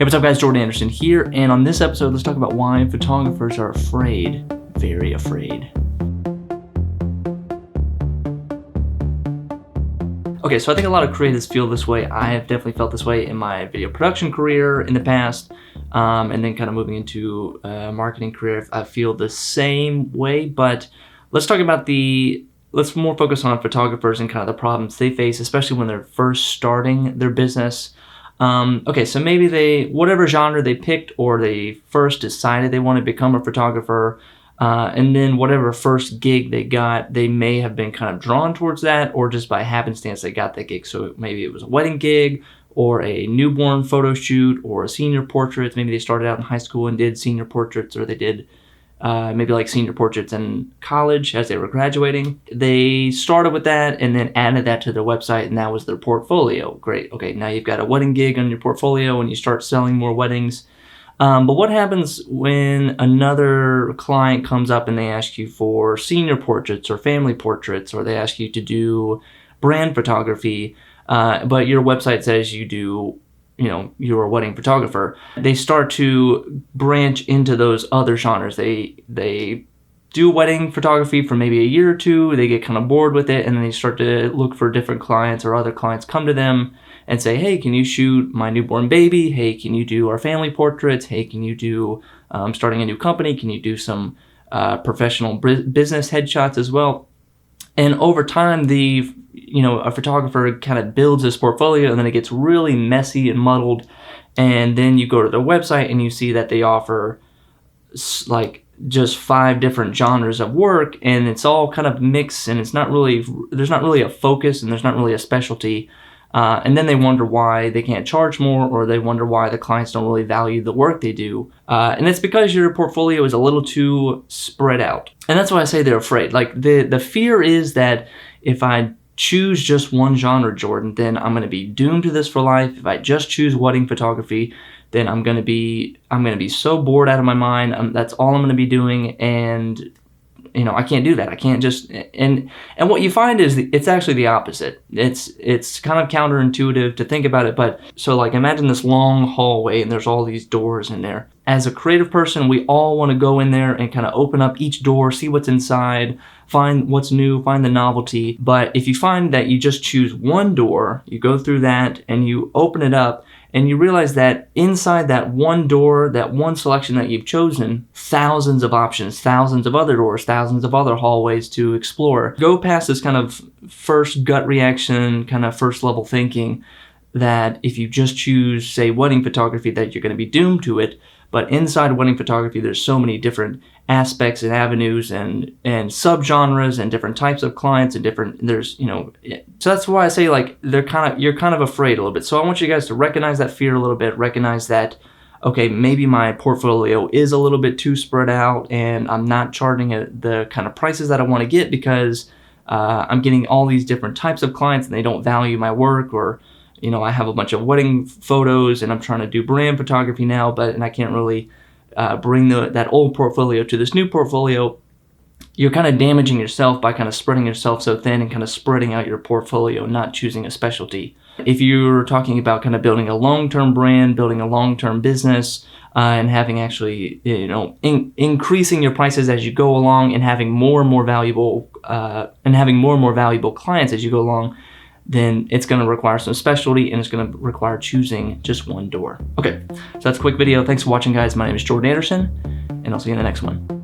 Hey, what's up guys, Jordan Anderson here, and on this episode, let's talk about why photographers are afraid, very afraid. Okay, so I think a lot of creatives feel this way. I have definitely felt this way in my video production career in the past, and then kind of moving into a marketing career, I feel the same way, but let's talk about let's more focus on photographers and kind of the problems they face, especially when they're first starting their business. Okay, so maybe whatever genre they picked or they first decided they want to become a photographer, and then whatever first gig they got, they may have been kind of drawn towards that, or just by happenstance they got that gig. So maybe it was a wedding gig or a newborn photo shoot or a senior portrait. Maybe they started out in high school and did senior portraits, or they did maybe like senior portraits in college as they were graduating. They started with that and then added that to their website, and that was their portfolio. Great. Okay, now you've got a wedding gig on your portfolio and you start selling more weddings. But what happens when another client comes up and they ask you for senior portraits or family portraits, or they ask you to do brand photography, but your website says you're a wedding photographer? They start to branch into those other genres. They do wedding photography for maybe a year or two, they get kind of bored with it, and then they start to look for different clients, or other clients come to them and say, hey, can you shoot my newborn baby? Hey, can you do our family portraits? Hey, can you do, starting a new company, can you do some professional business headshots as well? And over time, a photographer kind of builds this portfolio, and then it gets really messy and muddled. And then you go to their website and you see that they offer like just 5 different genres of work, and it's all kind of mixed, and there's not really a focus, and there's not really a specialty. And then they wonder why they can't charge more, or they wonder why the clients don't really value the work they do. And it's because your portfolio is a little too spread out. And that's why I say they're afraid. Like the fear is that if I choose just one genre, Jordan, then I'm going to be doomed to this for life. If I just choose wedding photography, then I'm going to be so bored out of my mind. That's all I'm going to be doing. And I can't do that. I can't just, and what you find is it's actually the opposite. It's kind of counterintuitive to think about it, but so like imagine this long hallway and there's all these doors in there. As a creative person, we all want to go in there and kind of open up each door, see what's inside, find what's new, find the novelty. But if you find that you just choose one door, you go through that and you open it up, and you realize that inside that one door, that one selection that you've chosen, thousands of options, thousands of other doors, thousands of other hallways to explore. Go past this kind of first gut reaction, kind of first level thinking that if you just choose, say, wedding photography, that you're going to be doomed to it. But inside wedding photography, there's so many different aspects and avenues and subgenres and different types of clients and so that's why I say like you're kind of afraid a little bit. So I want you guys to recognize that fear a little bit, recognize that, okay, maybe my portfolio is a little bit too spread out and I'm not charging the kind of prices that I want to get because I'm getting all these different types of clients and they don't value my work, or I have a bunch of wedding photos and I'm trying to do brand photography now, and I can't really bring that old portfolio to this new portfolio. You're kind of damaging yourself by kind of spreading yourself so thin and kind of spreading out your portfolio, not choosing a specialty. If you're talking about kind of building a long-term brand, building a long-term business, and having actually, increasing your prices as you go along and having more and more valuable clients as you go along, then it's going to require some specialty, and it's going to require choosing just one door. Okay, so that's a quick video. Thanks for watching, guys. My name is Jordan Anderson, and I'll see you in the next one.